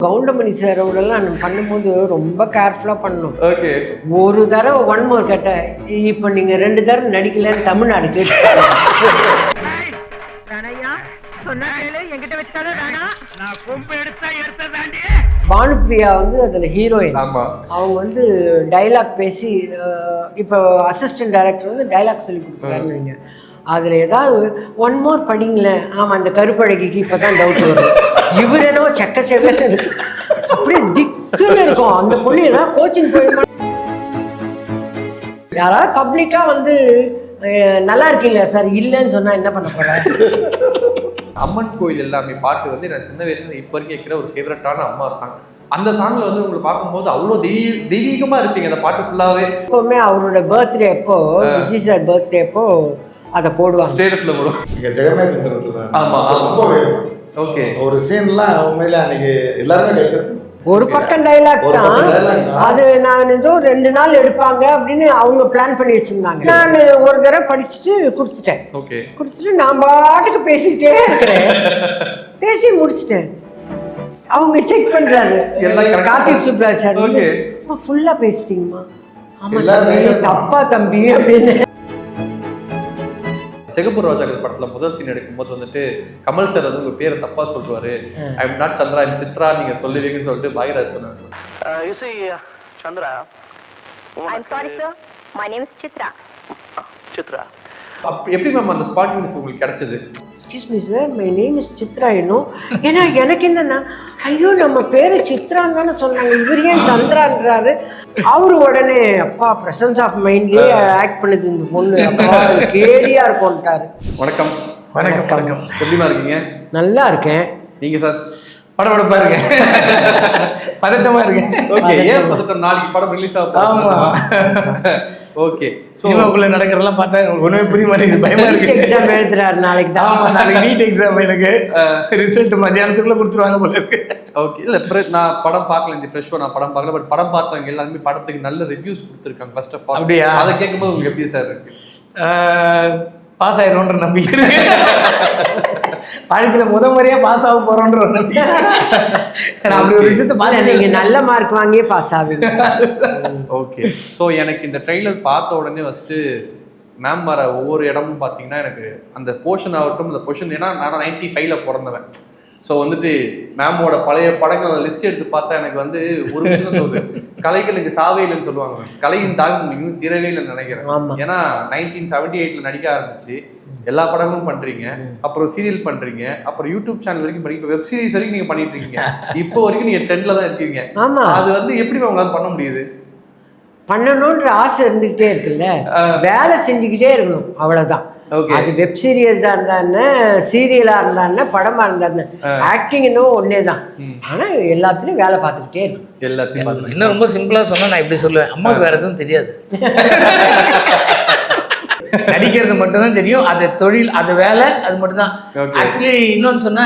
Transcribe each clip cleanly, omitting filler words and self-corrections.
கவுண்டமணி சாரோடலாம் பண்ணும்போது ரொம்ப கேர்ஃபுல்லாக பண்ணணும். ஓகே. ஒரு தடவை ஒன் மோர் கேட்டேன், இப்போ நீங்கள் 2 தடவை நடிக்கலன்னு தமிழ்நாடு கேட்டு பானுப்பிரியா வந்து அதில் ஹீரோயின். அவங்க வந்து டைலாக் பேசி இப்போ அசிஸ்டன்ட் டைரக்டர் வந்து டைலாக் சொல்லி கொடுத்துருக்காருன்னு வைங்க. அதில் ஏதாவது ஒன் மோர் படிங்களேன். ஆமாம், அந்த கருப்பழகிக்கு இப்போ தான் டவுட் வரும். இவர் என்னவோ செக்க செவல இருக்கு, அப்படியே திக்குன்னு இருக்கும். அந்த பொண்ணு ஏதாவது கோச்சிங் போயிடுமா? யாராவது பப்ளிக்கா வந்து நல்லா இருக்கீங்களா சார் இல்லைன்னு சொன்னா என்ன பண்ண போறேன்? அம்மன் கோயில் எல்லாமே பாட்டு வந்து நான் சின்ன வயசுல இப்போ வரைக்கும் கேட்குற ஒரு ஃபேவரட்டான அம்மா சாங். அந்த சாங்ல வந்து உங்களை பார்க்கும்போது அவ்வளோ தெய்வீகமா இருப்பீங்க அந்த பாட்டு ஃபுல்லாவே. எப்பவுமே அவரோட பர்த்டே அப்போ, விஜய் சார் பர்த்டே அப்போ அதை போடுவாங்க, ஸ்டேட்டஸ்ல போடுவோம். இங்க ஜெகநாதன். ஆமா ரொம்ப ஓகே. ஒரு சீன்லாம் உண்மையில அன்னைக்கு எல்லாருமே ஒரு பக்கம் டைலாக் தான் அது. நான் ஏதோ 2 நாள் எடுப்பாங்க அப்படின்னு அவங்க பிளான் பண்ணி வச்சிருந்தாங்க. நான் ஒரு தடவை படிச்சுட்டு கொடுத்துட்டேன். கொடுத்துட்டு நான் பாட்டுக்கு பேசிக்கிட்டே இருக்கிறேன். பேசி முடிச்சுட்டேன். அவங்க செக் பண்றாரு, கார்த்திக் சுப்ராஜ் சார் ஃபுல்லா பேசிட்டீங்கம்மா. ஆமா தப்பா தம்பி அப்படின்னு. சிகப்பு ரோஜாக்கள் படத்துல முதல் சீன் எடுக்கும்போது வந்துட்டு கமல் சார் வந்து உங்க பேரை தப்பா சொல்றாரு. I am not Chandra, I'm Chitra நீங்க சொல்லுவீங்கன்னு சொல்லிட்டு பாகிராஜ் சொன்னாங்க. You see, Chandra. I'm sorry, sir. My name is Chitra. Chitra. எப்படி மேம் அந்த ஸ்பாட்னஸ் உங்களுக்கு கிடைச்சது? Excuse me sir, my name is Chitra. இன்னும் ஏன்னா எனக்கு என்னன்னா, ஐயோ நம்ம பேரு சித்ரான்னு தானே சொன்னாங்க, இவர் ஏன் சந்திரான்றாரு. அவரு உடனே அப்பா பிரசன்ஸ் ஆஃப் மைண்ட்லயே ஆக்ட் பண்ணுது இந்த பொண்ணு, அப்பா கேடியா இருக்கும்ட்டாரு. வணக்கம். வணக்கம். வணக்கம். எப்படிமா இருக்கீங்க? நல்லா இருக்கேன். நீங்க சார்? படப்படப்பா இருக்கேன், பதட்டமா இருக்கேன். ஓகே. ஏன் பதட்டம்? நாளைக்கு படம் ரிலீஸ் ஆகும். ஆமா. ஓகே. சினிமாக்குள்ள நடக்கிறதெல்லாம் பார்த்தா ஒண்ணுமே புரிய மாட்டேங்குது, பயமா இருக்கு. எக்ஸாம் எழுதுறாரு நாளைக்கு தான். ஆமா, நாளைக்கு நீட் எக்ஸாம். எனக்கு ரிசல்ட் மத்தியானத்துக்குள்ள கொடுத்துருவாங்க போல இருக்கு. ஓகே. இல்ல நான் படம் பார்க்கல, இந்த ஃப்ரெஷ் ஷோ நான் படம் பார்க்கல. பட் படம் பார்த்தவங்க எல்லாருமே படத்துக்கு நல்ல ரிவ்யூஸ் கொடுத்துருக்காங்க ஃபர்ஸ்ட் ஆஃப் ஆல். அப்படியா? அதை கேட்கும்போது உங்களுக்கு எப்படி சார் இருக்கு? பாஸ் ஆயிடும்ன்ற நம்பிக்கை இருக்கு. வாழ்க்கையில முறையா பாஸ் ஆக போறோன்ற ஒரு நம்பிக்கை. அப்படி ஒரு விஷயத்த பார்த்து நீங்க நல்ல மார்க் வாங்கியே பாஸ் ஆவீங்க. ஓகே. ஸோ எனக்கு இந்த ட்ரெய்லர் பார்த்த உடனே ஃபர்ஸ்ட் மேம் வர ஒவ்வொரு இடமும் பார்த்தீங்கன்னா எனக்கு அந்த போர்ஷன் ஆகட்டும், அந்த போர்ஷன், ஏன்னா நான் 95ல பிறந்தவன். ஸோ வந்துட்டு மேமோட பழைய படங்கள் லிஸ்ட் எடுத்து பார்த்தா எனக்கு வந்து ஒரு விஷயம் தோணுது, கலைகளுக்கு சாவே இல்லைன்னு சொல்லுவாங்க. கலையின் தாக்கம் இன்னும் தீரவே இல்லைன்னு நினைக்கிறேன். ஏன்னா 1978ல நடிக்க ஆரம்பிச்சு எல்லா படங்களும் பண்றீங்க, அப்புறம் சீரியல் பண்றீங்க, அப்புறம் யூடியூப் சேனல் வரைக்கும் பண்ணி வெப் சீரிஸ் வரைக்கும் நீங்க பண்ணிட்டு இருக்கீங்க. இப்போ வரைக்கும் நீங்க ட்ரெண்ட்ல தான் இருக்கீங்க. அது வந்து எப்படி உங்களால பண்ண முடியுது? பண்ணணும்ன்ற ஆசை இருந்துகிட்டே இருக்குல்ல, வேலை செஞ்சுக்கிட்டே இருக்கணும், அவ்வளவுதான். அது வெப் சீரியஸா இருந்தா என்ன, சீரியலா இருந்தா என்ன, படமா இருந்தா என்ன, ஆக்டிங் இன்னும் ஒன்னே தான். ஆனா எல்லாத்துலயும் வேலை பார்த்துக்கிட்டே இருக்கும். எல்லாத்தையும் இன்னும் ரொம்ப சிம்பிளா சொன்னா நான் எப்படி சொல்லுவேன், அம்மாவுக்கு வேற எதுவும் தெரியாது, நடிக்கிறது மட்டும்தான் தெரியும். அது தொழில், அது வேலை, அது மட்டும்தான். ஆக்சுவலி இன்னொன்னு சொன்னா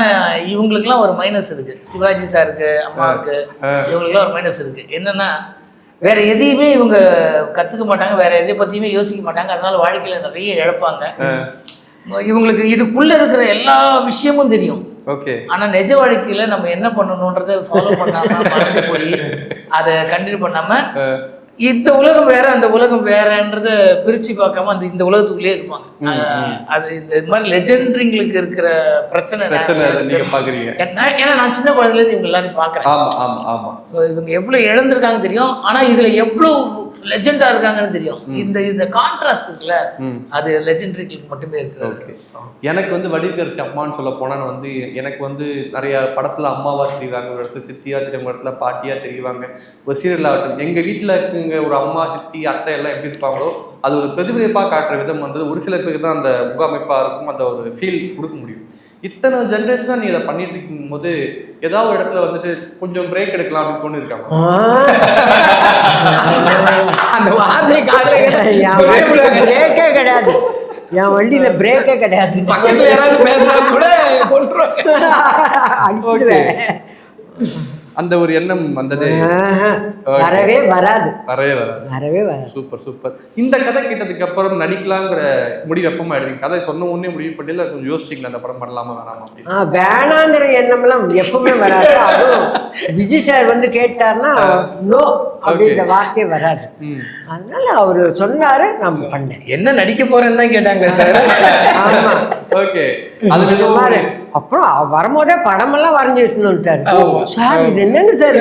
இவங்களுக்குலாம் ஒரு மைனஸ் இருக்கு. சிவாஜி சாருக்கு, அம்மாவுக்கு, இவங்களுக்குலாம் ஒரு மைனஸ் இருக்கு. என்னன்னா வேற எதையுமே இவங்க கத்துக்க மாட்டாங்க, வேற எதை பத்தியுமே யோசிக்க மாட்டாங்க. அதனால வாழ்க்கையில நிறைய இழப்பாங்க. இவங்களுக்கு இதுக்குள்ள இருக்கிற எல்லா விஷயமும் தெரியும். ஆனா நிஜ வாழ்க்கையில நம்ம என்ன பண்ணணும்ன்றதை ஃபாலோ பண்ணாம, மறந்து போய் அதை கண்டினியூ பண்ணாம, இந்த உலகம் வேற அந்த உலகம் வேறன்றத பிரிச்சு பார்க்காம அந்த இந்த உலகத்துக்குள்ளே இருப்பாங்க. அது இந்த மாதிரி லெஜெண்டரிங்களுக்கு இருக்கிற பிரச்சனை நீங்க பாக்குறீங்க. ஏன்னா நான் சின்ன குழந்தைல இருந்து இவங்க எல்லாரும் பாக்குறேன். ஸோ இவங்க எவ்வளவு இழந்திருக்காங்க தெரியும், ஆனா இதுல எவ்வளவு லெஜெண்டா இருக்காங்கன்னு தெரியும். இந்த கான்ட்ராஸ்ட் இருக்குல்ல, அது லெஜெண்டரிகளுக்கு மட்டுமே இருக்கு. எனக்கு வந்து வடிவகரிசி அம்மான்னு சொல்ல போனா வந்து எனக்கு வந்து நிறைய படத்துல அம்மாவா தெரிவாங்க, ஒரு இடத்துல சித்தியா தெரியும், ஒரு இடத்துல பாட்டியா தெரிவாங்க. ஒரு சீரியல் ஆகட்டும், எங்க வீட்டுல இருக்குங்க ஒரு அம்மா, சித்தி, அத்தை எல்லாம் எப்படி இருப்பாங்களோ அது ஒரு பிரதிபலிப்பா காட்டுற விதம் வந்து ஒரு சில பேருக்கு தான் அந்த முகமைப்பா இருக்கும், அந்த ஒரு ஃபீல் கொடுக்க முடியும். இத்தனை ஜென்ரேஷனா நீ இதை பண்ணிட்டு இருக்கும் போது ஏதாவது ஒரு இடத்துல வந்துட்டு கொஞ்சம் பிரேக் எடுக்கலாம் அப்படின்னு தோணு இருக்காங்க? அந்த வார்த்தை பிரேக்கே கிடையாது, என் வண்டியில பிரேக்கே கிடையாது. பக்கத்துல யாராவது பேசினா கூட கொண்டுருவாங்க. அந்த ஒரு எண்ணம் வந்தது வரவே வராது. வரவே வராது. சூப்பர். இந்த கதை கேட்டதுக்கு அப்புறம் நடிக்கலாங்கிற முடிவு எப்பமா எடுத்தீங்க? கதை சொன்ன உடனே முடிவு பண்ணல, கொஞ்சம் யோசிச்சிங்களா அந்த படம் பண்ணலாமா வேணாமா அப்படின்னு? வேணாங்கிற எண்ணம்லாம் எப்பவுமே வராது. அதுவும் விஜய் சார் வந்து கேட்டார்னா நோ அப்படின்ற வார்த்தையே வராது. அதனால அவரு சொன்னாரு, நம்ம பண்ணேன். என்ன நடிக்க போறேன்னு தான் கேட்டாங்க. ஆமா. ஓகே. அது மாதிரி அப்புறம் வரும்போதே படமெல்லாம் வரைஞ்சி வச்சுட்டாரு. சார் இது என்னங்க சார்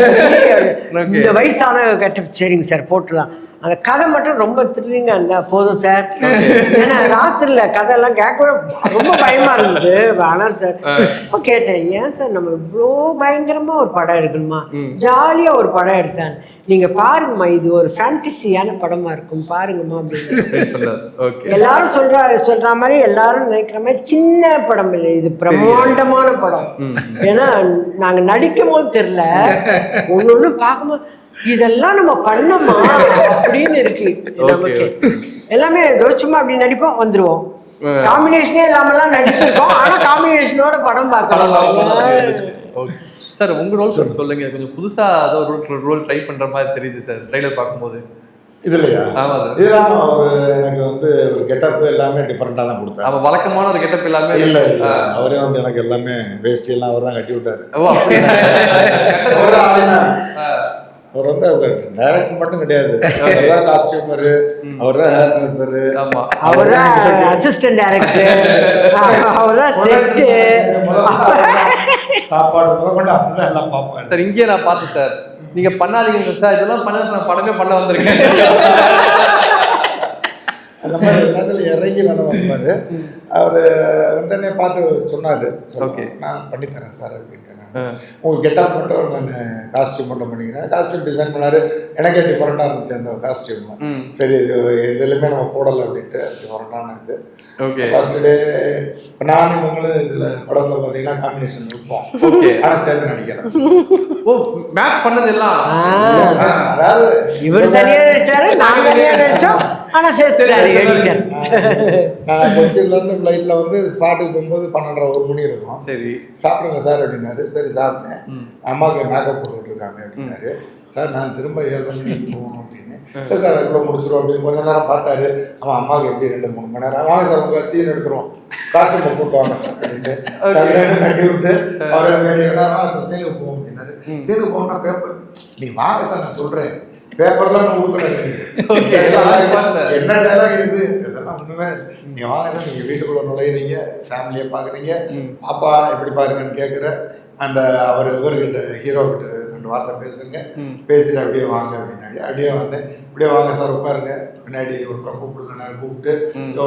இந்த வயசான கட்ட? சரிங்க சார் போட்டுலாம். அந்த கதை மட்டும் ரொம்ப த்ரில்லிங்கா இருந்தா போதும் சார். ஏன்னா ராத்திரில கதையெல்லாம் கேட்கவே ரொம்ப பயமா இருந்தது. வேணாம் சார். இப்போ கேட்டேன், ஏன் சார் நம்ம இவ்வளோ பயங்கரமா ஒரு படம் எடுக்கணுமா? ஜாலியா ஒரு படம் எடுத்தேன். நீங்க பாருங்கம்மா, இது ஒரு ஃபேண்டசியான படமா இருக்கும், பாருங்கம்மா அப்படின்னு. எல்லாரும் சொல்ற மாதிரி, எல்லாரும் நினைக்கிற மாதிரி சின்ன படம் இல்லை, இது பிரம்மாண்டமான படம். ஏன்னா நாங்க நடிக்கும் போது தெரியல, ஒண்ணு பார்க்கும்போது இதெல்லாம் நம்ம பண்ணோமா அப்படின்னு இருக்கு நமக்கு. எல்லாமே சும்மா அப்படி நடிப்போம், வந்துருவோம். காம்பினேஷனே இல்லாமலாம் நடிச்சிருக்கோம், ஆனா காம்பினேஷனோட படம் பார்க்கலாம். சார் உங்க ரோல் சொல்லுங்க, கொஞ்சம் புதுசா ஏதோ ரோல் ட்ரை பண்ற மாதிரி தெரியுது சார் ட்ரைலர் பார்க்கும்போது. இதுலையா? ஆமா சார். இதெல்லாம் எனக்கு வந்து ஒரு கெட்டப் எல்லாமே டிஃபரெண்டா தான் கொடுத்தாரு. அவ வழக்கமான ஒரு கெட்டப் எல்லாமே இல்ல. அவரே வந்து எனக்கு எல்லாமே வேஷ்டி எல்லாம் அவர் தான் கட்டி விட்டாரு. அவர் வந்து டைரக்டர் மட்டும் கிடையாது, அவர்தான் காஸ்டியூமரு, அவர்தான் ஹேர் ட்ரெஸ்ஸரு, அவர்தான் அசிஸ்டன்ட் டைரக்டர், அவர்தான் செட், சாப்பாடு முதல்ல அப்படிதான் எல்லாம் பார்ப்பாரு. சார் இங்கே நான் பார்த்தேன் சார், நீங்க பண்ணாதீங்க சார், இதெல்லாம் பண்ண நான் படமே பண்ண வந்திருக்கேன். அந்த மாதிரி எல்லாத்துல இறங்கி வேலை வைப்பாரு. அவரு வந்து பார்த்து சொன்னாரு, நான் பண்ணித்தரேன் சார் அப்படின்ட்டு. உங்க கெட்டப் மட்டும் நான் காஸ்டியூம் மட்டும் பண்ணிக்கிறேன். காஸ்டியூம் டிசைன் பண்ணாரு, எனக்கே டிஃபரெண்டா இருந்துச்சு அந்த காஸ்டியூம். சரி இது எதுலையுமே நம்ம போடலை அப்படின்ட்டு டிஃபரெண்டான இது. ஃபர்ஸ்ட் டே நானும் இவங்களும் இதுல படத்துல பாத்தீங்கன்னா காம்பினேஷன் இருப்போம், ஆனா சேர்ந்து நடிக்கிறேன். மேட்ச் பண்ணது எல்லாம் அதாவது இவர் தனியா நடிச்சாரு, நாங்க தனியா நடிச்சோம், ஆனா சேர்த்துட்டாரு எடிட்டர். நான் கொச்சின்ல இருந்து ஃபிளைட்ல வந்து ஸ்பாட்டுக்கு போகும்போது 12:30 மணி இருக்கும். சரி சாப்பிடுங்க சார் அப்படின்னாரு. சரி சாப்பிட்டேன். அம்மாவுக்கு மேக்கப் போட்டுக்கிட்டு இருக்காங்க அப்படின்னாரு. சார் நான் திரும்ப 7 மணிக்கு போகணும் அப்படின்னு. சார் அதுக்குள்ள முடிச்சிடும் அப்படின்னு கொஞ்ச நேரம் பார்த்தாரு. அவன் அம்மாவுக்கு எப்படி 2-3 மணி நேரம், வாங்க சார் உங்க சீன் எடுத்துருவோம், காசு போட்டு வாங்க சார் அப்படின்ட்டு கட்டி விட்டு அவரை சார் சீனுக்கு போவோம் அப்படின்னாரு. சீனுக்கு போகணும்னா பேப்பர், நீ வாங்க சார் நான் சொல்றேன், பேப்பர்லாம் நான் கொடுக்கல, என்ன டேலாக் இது, இதெல்லாம் ஒண்ணுமே. நீங்க வாங்க சார், நீங்க வீட்டுக்குள்ள நுழையிறீங்க, ஃபேமிலியை பாக்குறீங்க, பாப்பா எப்படி பாருங்கன்னு கேட்குற அந்த அவர் இவர்கிட்ட ஹீரோ கிட்ட 2 வார்த்தை பேசுங்க, பேசிட்டு அப்படியே வாங்க அப்படின்னாடி அப்படியே வந்தேன். இப்படியே வாங்க சார் உட்காருங்க, பின்னாடி ஒருத்தரை கூப்பிடுங்க, கூப்பிட்டு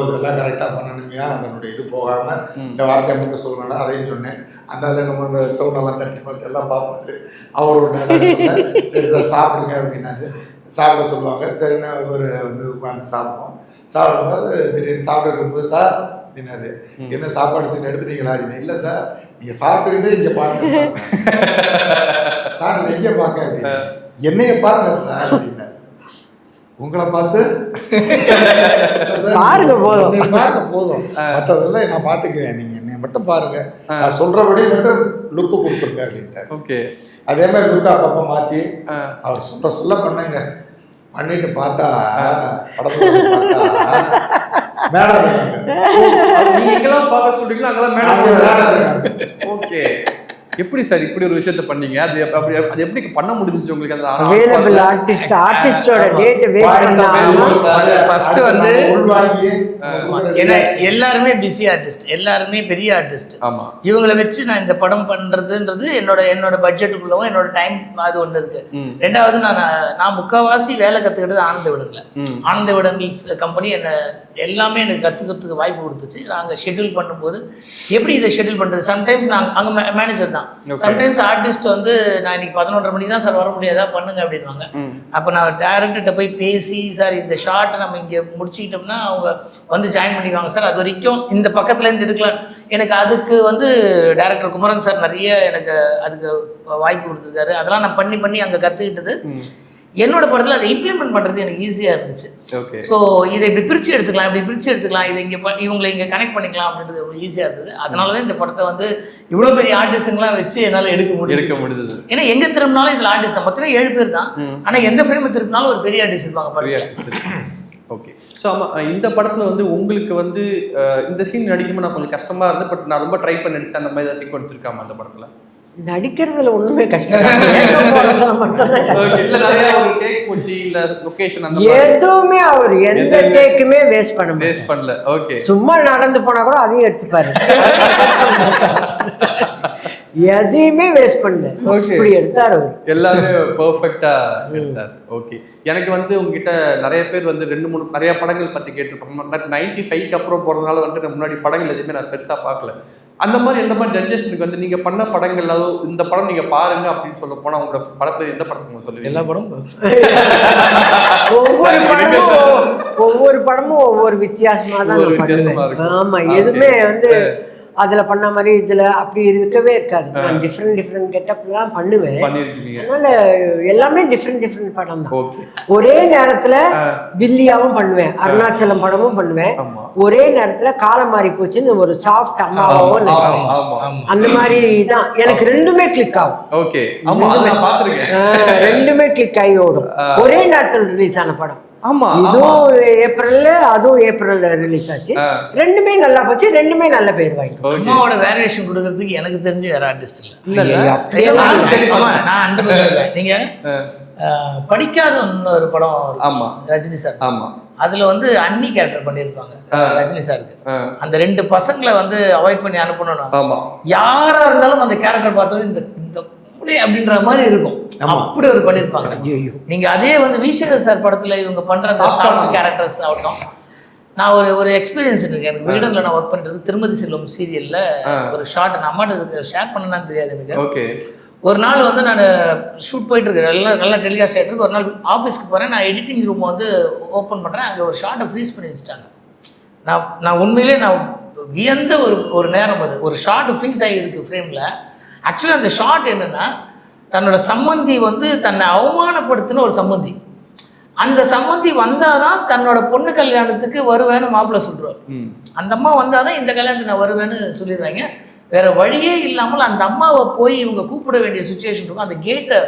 இதெல்லாம் கரெக்டாக பண்ணணுமையா, அதனுடைய இது போகாமல் இந்த வார்த்தையை மட்டும் சொல்லணும் அதையும் சொன்னேன். அந்த அதில் நம்ம அந்த டவுனெல்லாம் தட்டி பார்த்து எல்லாம் பார்ப்பாரு. அவரோட சரி சார் சாப்பிடுங்க அப்படின்னாரு. சாப்பிட சொல்லுவாங்க. சரின்னா இவர் வந்து உட்காந்து சாப்பிடுவோம். சாப்பிடும்போது திடீர்னு சாப்பிட்டு இருக்கும்போது சார் அப்படின்னாரு, என்ன சாப்பாடு சீன் எடுத்துட்டீங்களா அப்படின்னு. இல்லை சார் நீங்க சாப்பிட்டுக்கிட்டு இங்க பாருங்க சார், எங்க பாக்க அப்படின்னு. என்னைய பாருங்க சார் அப்படின்னா, உங்களை பார்த்து பாருங்க போதும், பாருங்க போதும், மற்றதெல்லாம் நான் பாத்துக்குவேன், நீங்க என்னைய மட்டும் பாருங்க, நான் சொல்றபடி மட்டும் லுக்கு கொடுத்துருங்க அப்படின்ட்டு. அதே மாதிரி லுக்கா அப்பப்ப மாத்தி அவர் சொல்ல பண்ணுங்க பண்ணிட்டு பார்த்தா படத்துல பார்த்தா மேடம் நீங்கெல்லாம் பார்க்க சொல்றீங்களா, அங்கெல்லாம் மேடம். ஓகே, எப்படி சார் இப்படி ஒரு விஷயத்த பண்ணீங்க? அது எப்படி பண்ண முடிஞ்சுச்சு உங்களுக்கு? அந்த அவேலபிள் ஆர்டிஸ்டோட டேட் வேஸ்ட் பண்ணாம ஃபர்ஸ்ட் வந்து ஏன்னா எல்லாருமே பிஸி ஆர்டிஸ்ட், எல்லாருமே பெரிய ஆர்டிஸ்ட். ஆமா, இவங்களை வச்சு நான் இந்த படம் பண்றதுன்றது என்னோட பட்ஜெட்டுக்குள்ளவும் என்னோட டைம் அது ஒன்று இருக்கு. ரெண்டாவது நான் முக்கால்வாசி வேலை கத்துக்கிட்டது ஆனந்த விடங்கள்ல. ஆனந்த விடங்கல் கம்பெனி என்ன எல்லாமே எனக்கு கத்துக்கிறதுக்கு வாய்ப்பு கொடுத்துச்சு. நாங்கள் ஷெட்யூல் பண்ணும்போது எப்படி இதை ஷெட்யூல் பண்றது, சம்டைம்ஸ் நாங்கள் அங்கே மேனேஜர் தான், சம்டைம்ஸ் ஆர்டிஸ்ட் வந்து நான் இன்னைக்கு 11:30 மணிக்கு தான் சார் வர முடியாதா பண்ணுங்க அப்படின்வாங்க. அப்போ நான் டைரக்டர்கிட்ட போய் பேசி, சார் இந்த ஷார்ட்டை நம்ம இங்கே முடிச்சுக்கிட்டோம்னா அவங்க வந்து ஜாயின் பண்ணிக்குவாங்க சார், அது வரைக்கும் இந்த பக்கத்துலேருந்து எடுக்கலாம். எனக்கு அதுக்கு வந்து டைரக்டர் குமரன் சார் நிறைய எனக்கு அதுக்கு வாய்ப்பு கொடுத்துருக்காரு. அதெல்லாம் நான் பண்ணி அங்கே கற்றுக்கிட்டது. என்னோட படத்தில் அதை இம்ப்ளிமெண்ட் பண்ணுறது எனக்கு ஈஸியாக இருந்துச்சு. ஓகே. ஸோ இதை இப்படி பிரித்து எடுத்துக்கலாம், இப்படி பிரித்து எடுத்துக்கலாம், இதை இவங்களை இங்கே கனெக்ட் பண்ணிக்கலாம் அப்படின்றது ரொம்ப ஈஸியாக இருந்தது. அதனால தான் இந்த படத்தை வந்து இவ்வளோ பெரிய ஆர்டிஸ்ட்டுங்களாம் வச்சு என்னால் எடுக்க முடியுது. ஏன்னா எங்கே திரும்பினாலும் இதில் ஆர்டிஸ்ட் தான், மொத்தம் 7 பேர் தான். ஆனால் எந்த ஃப்ரேமை திரும்பினாலும் ஒரு பெரிய ஆர்டிஸ்ட் இருப்பாங்க படத்தில். ஓகே. ஸோ ஆமாம், இந்த படத்தில் வந்து உங்களுக்கு வந்து இந்த சீன் நடிக்கும்போது நான் கொஞ்சம் கஷ்டமாக இருந்தது. பட் நான் ரொம்ப ட்ரை பண்ணி நடிச்சேன். அந்த மாதிரி ஏதாவது சீக்வன்ஸ் இருக்காமா அந்த படத்தில்? நடிக்கிறதுல ஒண்ணுமே கஷ்டம் எதுவுமே அவர் எந்த டேக்குமே வேஸ்ட் பண்ணல. ஓகே. சும்மா நடந்து போனா கூட அதையும் எடுத்துப்பாரு. எதையுமே வேஸ்ட் பண்ணல. இப்படி எடுத்தார் அவர். எல்லாமே பெர்ஃபெக்ட்டா எடுத்தார். ஓகே. எனக்கு வந்து உங்ககிட்ட நிறைய பேர் வந்து 2-3 நிறைய படங்கள் பத்தி கேட்டிருப்போம். 95க்கு அப்புறம் போறதுனால வந்து முன்னாடி படங்கள் எதுவுமே நான் பெருசா பார்க்கல. அந்த மாதிரி எந்த மாதிரி ஜட்ஜஸ்க்கு வந்து நீங்க பண்ண படங்கள் இந்த படம் நீங்க பாருங்க அப்படின்னு சொல்ல போனா உங்க படத்துல எந்த படத்துக்கு சொல்லுவீங்க? எல்லா படமும் ஒவ்வொரு படமும் ஒவ்வொரு வித்தியாசமா தான் பண்ணுவேன். ஆமா, எதுவுமே வந்து அதுல பண்ண மாதிரி இதுல அப்படி இருக்கவே இருக்காது. நான் டிஃப்ரெண்ட் கெட்டப்லாம் பண்ணுவேன். அதனால எல்லாமே டிஃப்ரெண்ட் படம் தான். ஒரே நேரத்துல வில்லியாவும் பண்ணுவேன், அருணாச்சலம் படமும் பண்ணுவேன். ஒரே நேரத்துல காலம் மாறி போச்சுன்னு ஒரு சாஃப்ட் அம்மாவும் அந்த மாதிரி தான். எனக்கு ரெண்டுமே கிளிக் ஆகும். ரெண்டுமே கிளிக் ஆகி ஓடும். ஒரே நேரத்தில் ரிலீஸ் ஆன படம். இதுவும் ஏப்ரல்ல, அதுவும் ஏப்ரல்ல ரிலீஸ் ஆச்சு. ரெண்டுமே நல்லா போச்சு, ரெண்டுமே நல்ல பேர் வாங்கி. அம்மாவோட வேரியேஷன் கொடுக்கறதுக்கு எனக்கு தெரிஞ்சு வேற ஆர்டிஸ்ட் இல்ல. நான் 100% நீங்க படிக்காத ஒரு படம் ரஜினி சார். ஆமா, அதுல வந்து அன்னி கேரக்டர் பண்ணியிருப்பாங்க ரஜினி சாருக்கு. அந்த 2 பசங்களை வந்து அவாய்ட் பண்ணி அனுப்பணும். யாரா இருந்தாலும் அந்த கேரக்டர் பார்த்தோன்னே இந்த அப்படின்ற மாதிரி இருக்கும். அப்படி ஒரு பண்ணிருப்பாங்க. நீங்க அதே வந்து விசேகர் சார் படத்துல இவங்க பண்ற கேரக்டர்ஸ் ஆகட்டும். நான் ஒரு எக்ஸ்பீரியன்ஸ் இருக்கு எனக்கு. வீடன்ல நான் ஒர்க் பண்றது திருமதி செல்வம் சீரியல்ல ஒரு ஷார்ட் நான் அம்மாட்ட ஷேர் பண்ணனான்னு தெரியாது எனக்கு. ஒரு நாள் வந்து நான் ஷூட் போயிட்டு இருக்கேன், நல்லா டெலிகாஸ்ட் ஆகிட்டு இருக்கு. ஒரு நாள் ஆஃபீஸ்க்கு போகிறேன், நான் எடிட்டிங் ரூம் வந்து ஓப்பன் பண்ணுறேன். அங்கே ஒரு ஷார்ட்டை ஃப்ரீஸ் பண்ணி வச்சுட்டாங்க. நான் உண்மையிலே நான் வியந்த ஒரு நேரம் அது. ஒரு ஷார்ட் ஃப்ரீஸ் ஆகிருக்கு ஃப்ரேமில். ஆக்சுவலாக அந்த ஷார்ட் என்னென்னா, தன்னோட சம்மந்தி வந்து தன்னை அவமானப்படுத்தின ஒரு சம்மந்தி. அந்த சம்மந்தி வந்தால் தான் தன்னோட பொண்ணு கல்யாணத்துக்கு வருவேன்னு மாப்பிள்ளை சொல்கிறார். அந்த அம்மா வந்தால் தான் இந்த கல்யாணத்துக்கு நான் வருவேன்னு சொல்லிடுவாங்க. வேறு வழியே இல்லாமல் அந்த அம்மாவை போய் இவங்க கூப்பிட வேண்டிய சுச்சுவேஷன் இருக்கும். அந்த கேட்டை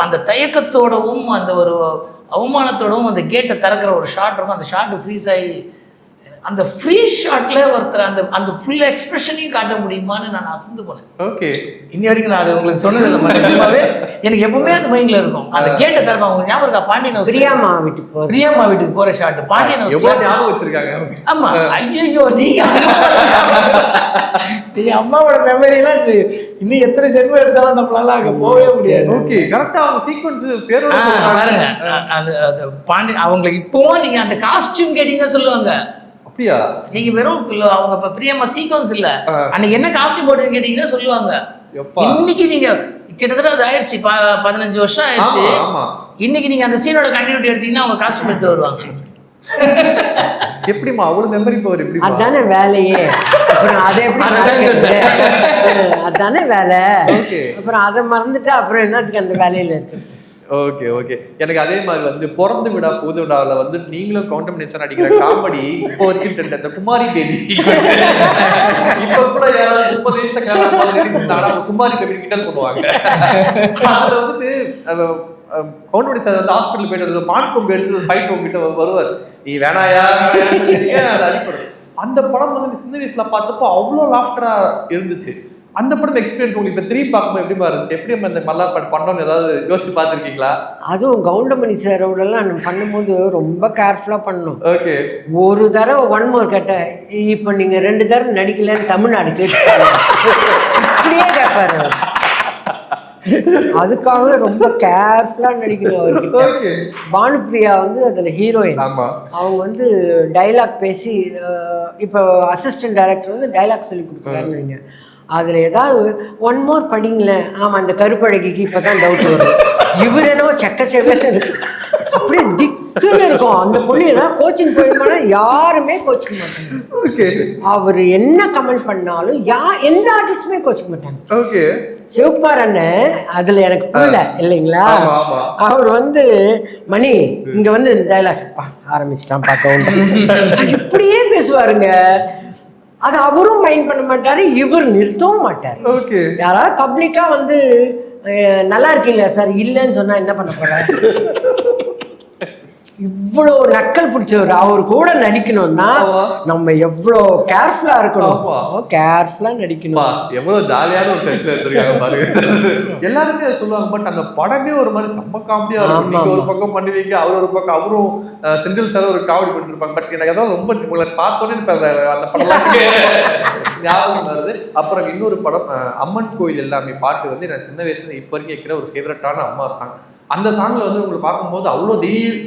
அந்த தயக்கத்தோடவும் அந்த ஒரு அவமானத்தோடவும் அந்த கேட்டை திறக்கிற ஒரு ஷாட் இருக்கும். அந்த ஷாட்டு ஃப்ரீஸ் ஆகி அந்த ஃப்ரீ ஷாட்ல ஒருத்தர் அந்த ஃபுல் எக்ஸ்பிரஷனையும் காட்ட முடியுமான்னு நான் அசந்து போனேன். ஓகே, இன்னி வரைக்கும் நான் அது உங்களுக்கு சொன்னது இல்லை. நிஜமாவே எனக்கு எப்பவுமே அந்த மைண்ட்ல இருக்கும். அந்த கேட்டை திறக்க உங்களுக்கு ஞாபகம் இருக்கா? பாண்டியன் ஹவுஸ் பிரியாமா வீட்டுக்கு போற ஷாட். பாண்டியன் ஹவுஸ் ஞாபகம் வச்சிருக்காங்க. ஆமா, ஐயோ நீங்க அம்மாவோட மெமரிலாம் இன்னும் எத்தனை செல்வம் எடுத்தாலும் நம்மளால அங்க போகவே முடியாது. ஓகே, கரெக்டா அவங்க சீக்வன்ஸ் பேரோட பாருங்க. அது பாண்டியன் அவங்களுக்கு இப்போவும் நீங்க அந்த காஸ்டியூம் கேட்டீங்கன்னா சொல்லுவாங்க. அப்படியா? நீங்க வெறும் அவங்க இப்ப பிரியமா சீக்வன்ஸ் இல்ல, அன்னைக்கு என்ன காஸ்டியூம் போட்டுன்னு கேட்டீங்கன்னா சொல்லுவாங்க. இன்னைக்கு நீங்க கிட்டத்தட்ட அது ஆயிடுச்சு, 15 வருஷம் ஆயிடுச்சு. இன்னைக்கு நீங்க அந்த சீனோட கண்டினியூட்டி எடுத்தீங்கன்னா அவங்க காஸ்டியூம் எடுத்து வருவாங்க. எப்படிமா அவ்வளவு மெமரி பவர்? எப்படி? அதானே வேலையே. அப்புறம் அதை எப்படி அதானே வேலை. அப்புறம் அதை மறந்துட்டு அப்புறம் என்னத்துக்கு அந்த வேலையில இருக்கு. Okay okay. எனக்கு அதே மாதிரி வந்து பிறந்து விடா புது விடாவில் வந்து நீங்களும் கவுண்டமினேஷன் அடிக்கிற காமெடி இப்போ வரைக்கும் அந்த குமாரி பேபி இப்போ கூட யாராவது 30 வயசுல குமாரி பேபி கிட்ட பண்ணுவாங்க. அதில் வந்துட்டு கவுண்டமினேஷன் வந்து ஹாஸ்பிட்டல் போயிட்டு மான் கொம்பு எடுத்து ஃபைட் உங்ககிட்ட வருவார். நீ வேணாயா அது அடிப்படும். அந்த படம் வந்து சின்ன வயசுல பார்த்தப்போ அவ்வளோ லாஃப்டரா இருந்துச்சு. அந்த படம் எக்ஸ்பீரியன்ஸ் உங்களுக்கு இப்போ 3 பார்க்கும்போது எப்படி இருந்துச்சு? எப்படி நம்ம இந்த மல்லா படம் பண்ணோன்னு ஏதாவது யோசிச்சு பார்த்துருக்கீங்களா? அதுவும் கவுண்டமணி சாரோடலாம் நம்ம பண்ணும்போது ரொம்ப கேர்ஃபுல்லாக பண்ணணும். ஓகே, ஒரு தடவை 1 more கேட்டேன், இப்போ நீங்கள் 2 தடவை நடிக்கலன்னு தமிழ்நாடு கேட்டுயே கேட்பாரு. அதுக்காகவே ரொம்ப கேர்ஃபுல்லாக நடிக்கணும் அவர்கிட்ட. பானுப்பிரியா வந்து அதில் ஹீரோயின். அவங்க வந்து டைலாக் பேசி இப்போ அசிஸ்டன்ட் டைரக்டர் வந்து டைலாக் சொல்லி கொடுக்குறாருன்னு வைங்க. அதில் ஏதாவது 1 more படிங்களேன். ஆமாம், அந்த கருப்பழகிக்கு இப்போ தான் டவுட் வரும். இவர் என்னவோ செக்க செவன்னு அப்படியே திக் பக்குன்னு இருக்கும். அந்த பொண்ணு ஏதாவது கோச்சிங் போயிருமானா யாருமே கோச்சிக்க மாட்டாங்க. ஓகே அவர் என்ன கமெண்ட் பண்ணாலும் எந்த ஆர்டிஸ்டுமே கோச்சிக்க மாட்டாங்க. ஓகே சிவகுமார் அண்ணன் அதுல எனக்கு புரியல இல்லைங்களா. அவர் வந்து மணி இங்க வந்து டைலாக் ஆரம்பிச்சிட்டான் பார்க்க இப்படியே பேசுவாருங்க. அது அவரும் மைண்ட் பண்ண மாட்டாரு, இவர் நிறுத்தவும் மாட்டாரு. ஓகே யாராவது பப்ளிக்கா வந்து நல்லா இருக்கீங்களா சார் இல்லைன்னு சொன்னா என்ன பண்ண போற? இவ்வளவு நக்கல் பிடிச்சவர் அவர் கூட நடிக்கணும்னா நம்ம எவ்வளவு கேர்ஃபுல்லா இருக்கணும். கேர்ஃபுல்லா நடிக்கணும். எவ்வளவு ஜாலியான ஒரு செட்ல இருந்திருக்காங்க பாருங்க. எல்லாருமே சொல்லுவாங்க, பட் அந்த படமே ஒரு மாதிரி செம்ம காமெடியா இருக்கும். நீங்க ஒரு பக்கம் பண்ணுவீங்க, அவர் ஒரு பக்கம், அவரும் செந்தில் சார் ஒரு காமெடி பண்ணிருப்பாங்க. பட் எனக்கு அதான் ரொம்ப உங்களை பார்த்தோன்னே அந்த படம் ஞாபகம் வருது. அப்புறம் இன்னொரு படம் அம்மன் கோயில் எல்லாமே பாட்டு வந்து நான் சின்ன வயசுல இப்ப வரைக்கும் கேட்கிற ஒரு ஃபேவரட்டான அம்மா சாங். அந்த சாங்ல வந்து உங்களுக்கு பார்க்கும்போது அவ்வளோ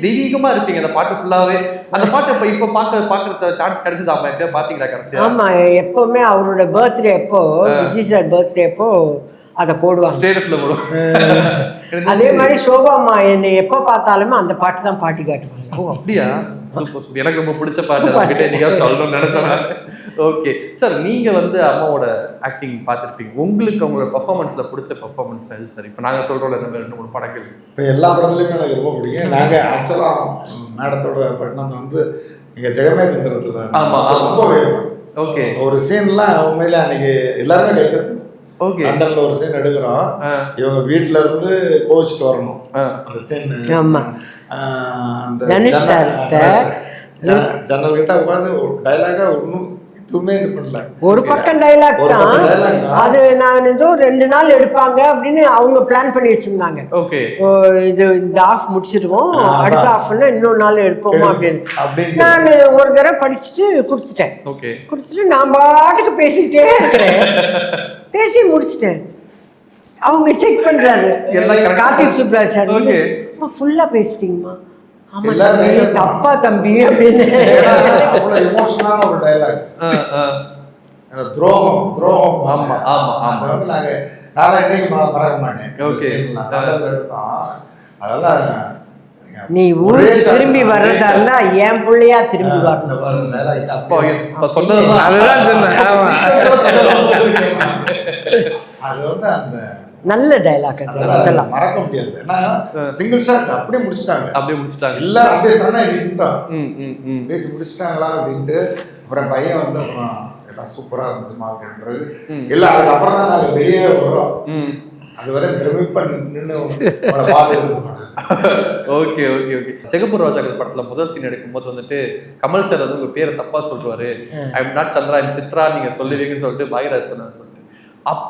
தெய்வீகமா இருப்பீங்க. அந்த பாட்டு ஃபுல்லாவே அந்த பாட்டு இப்ப பாக்குற சான்ஸ் கிடைச்சது. ஆமா எப்ப பாத்தீங்களா கிடைச்சது? ஆமா எப்பவுமே அவரோட பர்த்டே அப்போ விஜய் சார் பர்த்டே அப்போ அதை போடுவாங்க, ஸ்டேட்டஸ்ல போடுவாங்க. அதே மாதிரி சோபா அம்மா என்னை எப்போ பார்த்தாலுமே அந்த பாட்டு தான் பாட்டி காட்டுவாங்க. ஓ அப்படியா? எனக்கு ரொம்ப பிடிச்ச பாட்டு நீங்க சொல்லணும்னு நினைச்சேன். ஓகே சார், நீங்க வந்து அம்மாவோட ஆக்டிங் பார்த்துருப்பீங்க. உங்களுக்கு அவங்களோட பர்ஃபார்மன்ஸ்ல பிடிச்ச பர்ஃபார்மன்ஸ் ஸ்டைல் சார் இப்போ நாங்க சொல்றோம்ல இந்த 2-3 படங்கள் இப்போ எல்லா படத்துலையுமே எனக்கு ரொம்ப பிடிக்கும். நாங்கள் ஆக்சுவலாக மேடத்தோட பட்டம் வந்து இங்கே ஜெகமேந்திரத்தில் ரொம்ப ஓகே ஒரு சீன்லாம் உண்மையில அன்னைக்கு எல்லாருமே கைது. ஓகே லண்டன்ல ஒரு சீன் எடுக்கிறோம், இவங்க வீட்டுல இருந்து கோவிச்சுட்டு வரணும். அந்த சீன் அந்த ஜன்னல் கிட்ட உட்காந்து டைலாகா ஒன்றும் எதுவுமே இது பண்ணல. ஒரு பக்கம் டைலாக் தான் அது. நான் ஏதோ 2 நாள் எடுப்பாங்க அப்படின்னு அவங்க பிளான் பண்ணி வச்சிருந்தாங்க. ஓகே இது இந்த ஆஃப் முடிச்சிடுவோம், அடுத்த ஆஃப்னா இன்னொரு நாள் எடுப்போமா அப்படின்னு. நான் ஒரு தடவை படிச்சுட்டு கொடுத்துட்டேன். ஓகே கொடுத்துட்டு நான் பாட்டுக்கு பேசிக்கிட்டே இருக்கிறேன். பேசி முடிச்சிட்டேன். அவங்க செக் பண்றாரு கார்த்திக் சுப்ராஜ் சார், ஃபுல்லா பேசிட்டீங்கம்மா. ஆமா தம்பி, தப்பா தம்பி அப்படின்னு. எமோஷனலான ஒரு டைலாக். துரோகம் துரோகம். ஆமா ஆமா ஆமா. வந்து நான் இன்னைக்கு மறக்க மாட்டேன். எடுத்தோம் அதெல்லாம் நீ ஊருக்கு திரும்பி வர்றதா இருந்தா என் பிள்ளையா திரும்பி வரணும். அதுதான் சொன்னேன். அது வந்து அந்த நல்ல டைலாக் சொல்லலாம், மறக்க முடியாது. ஏன்னா சிங்கிள் ஷாட் அப்படியே முடிச்சிட்டாங்க. எல்லாரும் அப்படியே சொன்னா பேசி முடிச்சிட்டாங்களா அப்படின்ட்டு. அப்புறம் பையன் வந்து அப்புறம் எல்லாம் சூப்பரா இருந்துச்சுமா அப்படின்றது இல்லை. அதுக்கப்புறம் தான் நாங்கள் வெளியே வரோம். அதுவரை பிரமிப்பா நின்று ஓகே ஓகே ஓகே. சிகப்பு ரோஜாக்கள் படத்துல முதல் சீன் எடுக்கும்போது வந்துட்டு கமல் சார் வந்து உங்க பேரை தப்பா சொல்றாரு. I am not Chandra, I'm Chitra நீங்க சொல்லுவீங்கன்னு சொல்லிட்டு பாகிராஜ் சொன்னார் சொல்லிட்டு. அப்ப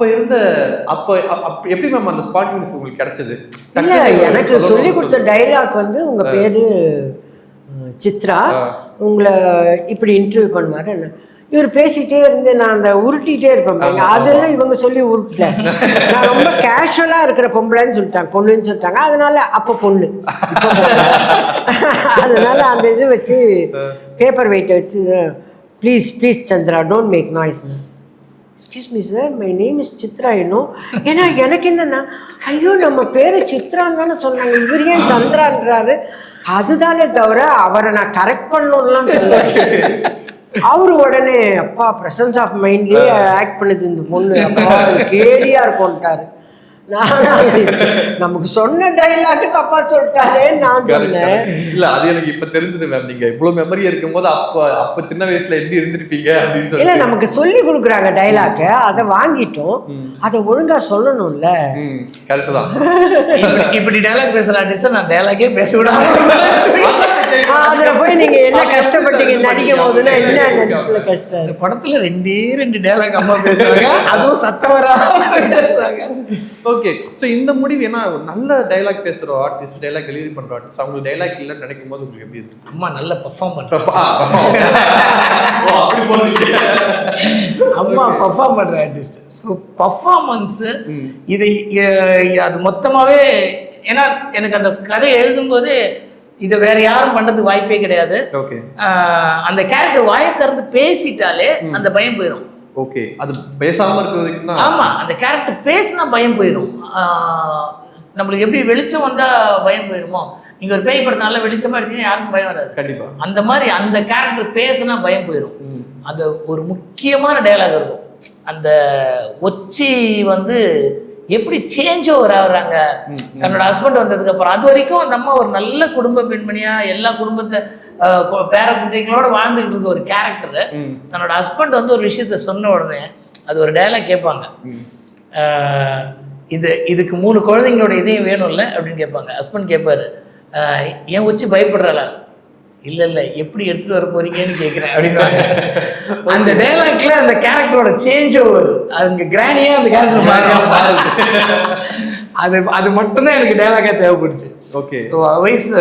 எப்படி மேம் அந்த ஸ்பாட் உங்களுக்கு கிடைச்சது? இல்ல எனக்கு சொல்லி கொடுத்த டைலாக் வந்து உங்க பேரு சித்ரா, உங்களை இப்படி இன்டர்வியூ பண்ணுவாரு. இவர் பேசிட்டே இருந்து நான் அந்த உருட்டிகிட்டே இருப்பேன். அதெல்லாம் இவங்க சொல்லி உருட்டல. நான் ரொம்ப கேஷுவலா இருக்கிற பொம்பளைன்னு சொல்லிட்டாங்க, பொண்ணுன்னு சொல்லிட்டாங்க. அதனால அப்ப பொண்ணு, அதனால அந்த இது வச்சு பேப்பர் வெயிட்டை வச்சு please please Chandra don't make noise. Excuse me sir, my name is Chitra. இன்னும் ஏன்னா எனக்கு என்னன்னா, ஐயோ நம்ம பேரு சித்ரான்னு தானே சொன்னாங்க, இவர் ஏன் சந்திரான்றாரு? அதுதானே தவிர அவரை நான் கரெக்ட் பண்ணணும்லாம் சொல்லுவேன். அவரு உடனே அப்பா பிரசன்ஸ் ஆஃப் மைண்ட்லயே ஆக்ட் பண்ணுது இந்த பொண்ணு, அப்பா கேடியா இருக்கும்ட்டாரு. நமக்கு சொன்ன டைலாக் தப்பா சொல்லிட்டாரே நான் சொன்னேன். இல்ல அது எனக்கு இப்ப தெரிஞ்சது மேம். நீங்க இவ்வளவு மெமரி இருக்கும் போது அப்ப சின்ன வயசுல எப்படி இருந்திருப்பீங்க அப்படின்னு சொல்லி. இல்ல நமக்கு சொல்லி கொடுக்குறாங்க டைலாக், அதை வாங்கிட்டோம், அதை ஒழுங்கா சொல்லணும்ல. கரெக்ட் தான். இப்படி டைலாக் பேசுற ஆர்டிஸ்ட் நான் டைலாக்கே பேச விடாம அதுல போய் நீங்க என்ன கஷ்டப்பட்டீங்க நடிக்கும் போதுன்னா என்ன நடிப்புல கஷ்டம். இந்த படத்துல 2 டைலாக் அம்மா பேசுறாங்க, அதுவும் சத்தம் வராம பேசுறாங்க. ஓகே, ஸோ இந்த முடிவு ஏன்னா நல்ல டைலாக் பேசுகிற ஆர்டிஸ்ட், டைலாக் டெலிவரி பண்ணுற ஆர்டிஸ்ட், அவங்க டைலாக் இல்லைன்னு நினைக்கும் போது உங்களுக்கு எப்படி இருக்கு? அம்மா நல்ல பெர்ஃபார்ம் பண்ணுறேன், அம்மா பெர்ஃபார்ம் பண்ணுற ஆர்டிஸ்ட். ஸோ பர்ஃபார்மன்ஸு இதை அது மொத்தமாகவே, ஏன்னா எனக்கு அந்த கதை எழுதும்போது இதை வேற யாரும் பண்ணுறதுக்கு வாய்ப்பே கிடையாது. ஓகே, அந்த கேரக்டர் வாயை திறந்து பேசிட்டாலே அந்த பயம் போயிடும். ஓகே, அது பேசாமல் இருக்கிறதுக்குன்னா ஆமாம், அந்த கேரக்டர் பேசினா பயம் போயிடும். நம்மளுக்கு எப்படி வெளிச்சம் வந்தால் பயம் போயிடுமோ, நீங்க ஒரு பேய் படத்தை நல்லா வெளிச்சமா இருக்கீங்கன்னா யாருக்கும் பயம் வராது. கண்டிப்பா. அந்த மாதிரி அந்த கேரக்டர் பேசினா பயம் போயிடும். அந்த ஒரு முக்கியமான டயலாக் இருக்கும். அந்த ஒச்சி வந்து எப்படி சேஞ்ச் ஓவர் ஆகுறாங்க தன்னோட ஹஸ்பண்ட் வந்ததுக்கு அப்புறம். அது வரைக்கும் அந்த அம்மா ஒரு நல்ல குடும்ப பெண்மணியா எல்லா குடும்பத்தை பேர குட்டிகளோட வாழ்ந்துகிட்டு இருக்க ஒரு கேரக்டரு தன்னோட ஹஸ்பண்ட் வந்து ஒரு விஷயத்த சொன்ன உடனே அது ஒரு டயலாக் கேட்பாங்க, இதுக்கு 3 குழந்தைங்களோட இதையும் வேணும்ல அப்படின்னு கேட்பாங்க. ஹஸ்பண்ட் கேட்பாரு, ஏன் வச்சு பயப்படுறாளா? இல்லை எப்படி எடுத்துட்டு வர போறீங்கன்னு கேட்குறேன் அப்படின்வாங்க. அந்த டைலாக்ல அந்த கேரக்டரோட சேஞ்ச் ஓவர், அங்க கிரானியா அந்த கேரக்டர் அது மட்டும்தான் எனக்கு டைலாக்கா தேவைப்படுச்சு. ஓகே. ஸோ வயசு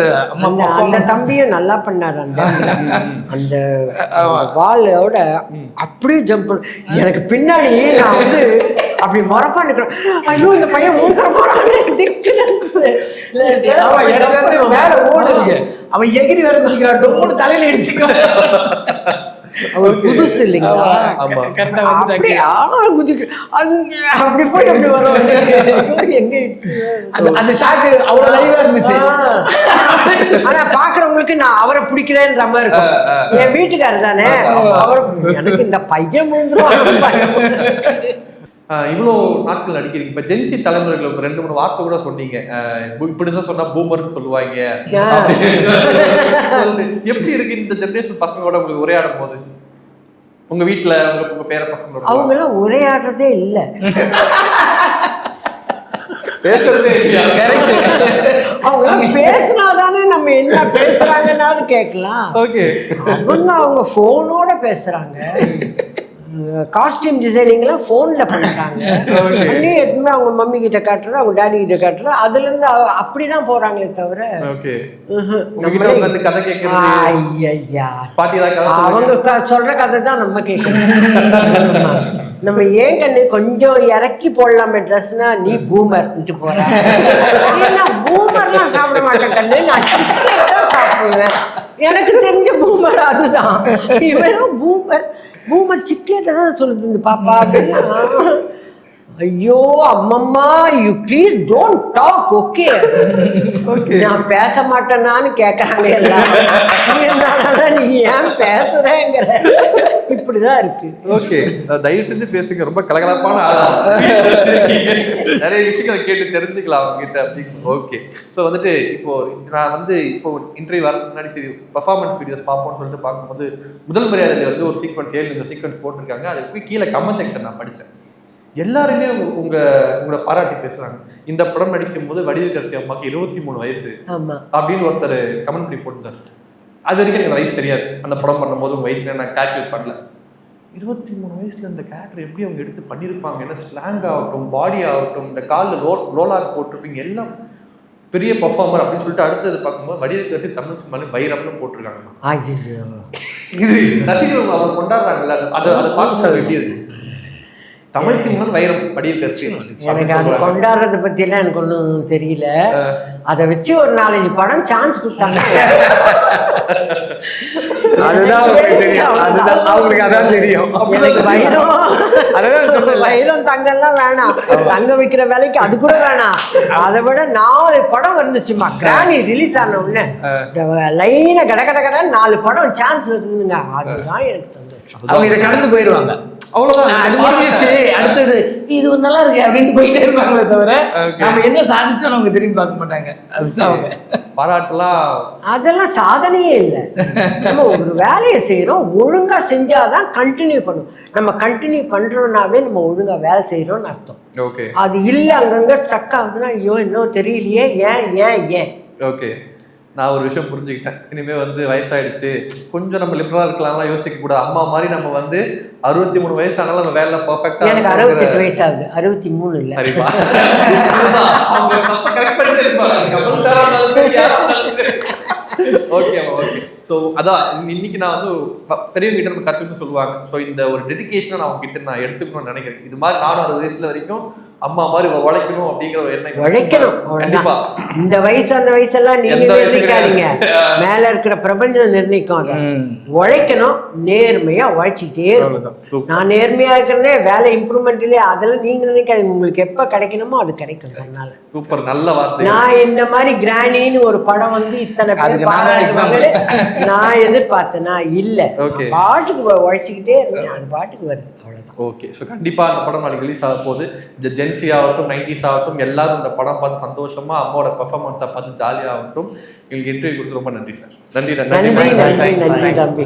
அந்த தம்பியும் நல்லா பண்ணாரு. அந்த வாளோட அப்படியே ஜம்ப் எனக்கு பின்னாடி நான் வந்து அப்படி மரப்பா நிற்கிறேன். ஐயோ இந்த பையன் ஊத்துற போறாங்க வேற ஓடுங்க. அவன் எகிரி வேற குதிக்கிறான், டொம்முன்னு தலையில அடிச்சுக்கிறான். புதுசு இல்லைங்களா? அப்படி போய் அப்படி வரும். அந்த ஷாக்கு அவ்வளவு லைவா இருந்துச்சு. ஆனா பாக்குறவங்களுக்கு நான் அவரை பிடிக்கிறேன்ற மாதிரி இருக்கும். என் வீட்டுக்காரர் தானே அவர், எனக்கு இந்த பையன் இவ்வளோ நாட்கள் நடிக்கிறீங்க. இப்போ ஜென்சி தலைமுறைகள் 2-3 வார்த்தை கூட சொன்னீங்க. இப்படிதான் சொன்னா பூமர்னு சொல்லுவாங்க. எப்படி இருக்கு இந்த ஜென்ரேஷன் பசங்களோட உங்களுக்கு உரையாடும் போது? உங்க வீட்டுல உங்க பேர பசங்களோட அவங்க எல்லாம் உரையாடுறதே இல்லை, பேசுறதே இல்லையா? அவங்க பேசினாதானே நம்ம என்ன பேசுறாங்கன்னாவது கேட்கலாம். அவங்க போனோட பேசுறாங்க. காஸ்டியூம் டிசைனிங்லாம் ஃபோனில் பண்ணிட்டாங்க. பண்ணி எடுத்துமே அவங்க மம்மி கிட்ட காட்டுறது, அவங்க டேடி கிட்ட காட்டுறது, அதுலேருந்து அப்படிதான் போறாங்களே தவிர அவங்க சொல்ற கதை தான் நம்ம கேட்கணும். நம்ம ஏன் கண்ணு கொஞ்சம் இறக்கி போடலாமே ட்ரெஸ்னா நீ பூமர்ன்ட்டு போற. பூமர்லாம் சாப்பிட மாட்டேன் கண்ணு, நான் சாப்பிடுவேன். எனக்கு தெரிஞ்ச பூமர் அதுதான். இவரும் பூமர் சிக்கெட்ல தான் சொல்லுது இந்த பாப்பா அப்படின்னா. ஐயோ அம்மம்மா, you please don't talk. Okay நான் பேச மாட்டேனான்னு கேட்கறாங்க எல்லாரும். நீ ஏன் பேசுறேங்கிற இப்படிதான் இருக்கு. ஓகே, தயவு செஞ்சு பேசுங்க. ரொம்ப கலகலப்பான நிறைய விஷயங்களை கேட்டு தெரிஞ்சுக்கலாம் அவங்க கிட்ட அப்படின்னு. ஓகே, ஸோ வந்துட்டு இப்போ நான் வந்து இப்போ இன்டர்வியூ வரதுக்கு முன்னாடி சரி பர்ஃபார்மன்ஸ் வீடியோஸ் பார்ப்போம்னு சொல்லிட்டு பார்க்கும்போது முதல் மரியாதையில் வந்து ஒரு சீக்வன்ஸ் 7 சீக்வன்ஸ் போட்டிருக்காங்க. அதுக்கு போய் கீழே கமெண்ட் செக்ஷன் நான் படித்தேன். எல்லாருமே உங்களை பாராட்டி பேசுறாங்க. இந்த படம் நடிக்கும் போது வடிவுக்கரசி அம்மாக்கு 23 வயசு அப்படின்னு ஒருத்தர் கமெண்ட் பண்ணி போட்டுருந்தார். அது வரைக்கும் எனக்கு வயசு தெரியாது. அந்த படம் பண்ணும்போது உங்க வயசுல நான் கால்குலேட் பண்ணல. 23 வயசுல இந்த கேரக்டர் எப்படி அவங்க எடுத்து பண்ணியிருப்பாங்க, ஏன்னா ஸ்லாங் ஆகட்டும், பாடி ஆகட்டும், இந்த காலில் ரோலாக் போட்டிருப்பீங்க, எல்லாம் பெரிய பர்ஃபார்மர் அப்படின்னு சொல்லிட்டு அடுத்தது பார்க்கும்போது வடிவுக்கரசி தமிழ் சினிமாலும் வைரம்னு போட்டிருக்காங்க. இது ரசிகர்கள் அவங்க கொண்டாடுறாங்கல்ல, அதை பார்த்து எப்படி இருக்கு? தமிழ் சினிமாவில் வைரம் வடிவுக்கரசி. எனக்கு அது கொண்டாடுறதை பற்றியெல்லாம் எனக்கு ஒன்றும் தெரியல. அதை வச்சு ஒரு 4-5 படம் சான்ஸ் கொடுத்தாங்க. அதுதான் அவங்களுக்கு தெரியும். அவங்களுக்கு அதான் தெரியும். எனக்கு வைரம் வைரம் தங்கம்லாம் வேணாம், தங்க விற்கிற வேலைக்கு அது கூட வேணாம். அதை விட 4 படம் வந்துச்சுமா. கிராணி ரிலீஸ் ஆன உடனே லைனை கடை 4 படம் சான்ஸ் இருக்குதுங்க. அதுதான் எனக்கு சந்தோஷம். அவங்க இதை கடந்து போயிடுவாங்க, அவ்வளவுதான். அது முடிஞ்சிச்சு, அடுத்தது இது நல்லா இருக்கு அப்படின்ட்டு போயிட்டே இருப்பாங்களே தவிர நம்ம என்ன சாதிச்சோம் அவங்க திரும்பி பார்க்க மாட்டாங்க. அதுதான் அவங்க பாராட்டலாம். அதெல்லாம் சாதனையே இல்லை. நம்ம ஒரு வேலையை செய்யறோம், ஒழுங்கா செஞ்சாதான் கண்டினியூ பண்ணும். நம்ம கண்டினியூ பண்றோம்னாவே நம்ம ஒழுங்கா வேலை செய்யறோம்னு அர்த்தம். ஓகே, அது இல்லை அங்கங்க ஸ்டக் ஆகுதுன்னா ஐயோ இன்னும் தெரியலையே ஏன் ஏன் ஏன். ஓகே, நான் ஒரு விஷயம் புரிஞ்சுக்கிட்டேன். இனிமேல் வந்து வயசாயிடுச்சு, கொஞ்சம் நம்ம லிபரலாக இருக்கலாம்லாம் யோசிக்க கூடாது. அம்மா மாதிரி நம்ம வந்து 63 வயசு ஆனாலும் நம்ம வேலை பர்ஃபெக்டா. எனக்கு 68 வயசு ஆகுது, 63 இல்லை. சரிப்பா. Okay okay. ஸோ அதான் இன்னைக்கு நான் வந்து பெரியவங்க கிட்ட நம்ம கற்றுக்கணும்னு சொல்லுவாங்க. ஸோ இந்த ஒரு டெடிகேஷனை நான் உங்ககிட்ட நான் எடுத்துக்கணும்னு நினைக்கிறேன். இது மாதிரி நானும் 60 வயசுல வரைக்கும் அம்மா மாதிரி உழைக்கணும் அப்படிங்கிற ஒரு எண்ணம். உழைக்கணும் கண்டிப்பா. இந்த வயசு அந்த வயசெல்லாம் நீங்க நிர்ணயிக்காதீங்க, மேல இருக்கிற பிரபஞ்சம் நிர்ணயிக்கும். அதை உழைக்கணும், நேர்மையா உழைச்சிக்கிட்டே இருக்கணும். நான் நேர்மையா இருக்கிறதே வேலை இம்ப்ரூவ்மெண்ட்லயே, அதெல்லாம் நீங்க நினைக்காதீங்க. உங்களுக்கு எப்ப கிடைக்கணுமோ அது கிடைக்கும். அதனால சூப்பர், நல்ல வார்த்தை. நான் இந்த மாதிரி கிராணின்னு ஒரு படம் வந்து இத்தனை பேர் பாராட்டுவாங்களே நான் எதிர்பார்த்தேனா இல்ல. பாட்டுக்கு உழைச்சிக்கிட்டே இருந்தேன், அது பாட்டுக்கு வருது. ஓகே. ஸோ கண்டிப்பாக அந்த படம் நாளைக்கு ரிலீஸ் ஆக போகுது. ஜென்சி ஆகட்டும் 90s ஆகட்டும் எல்லாரும் இந்த படம் பார்த்து சந்தோஷமா அம்மாவோட பெர்ஃபார்மன்ஸை பார்த்து ஜாலியாகட்டும். எங்களுக்கு இன்டர்வியூ கொடுத்து ரொம்ப நன்றி சார். நன்றி நன்றி நன்றி நன்றி தம்பி.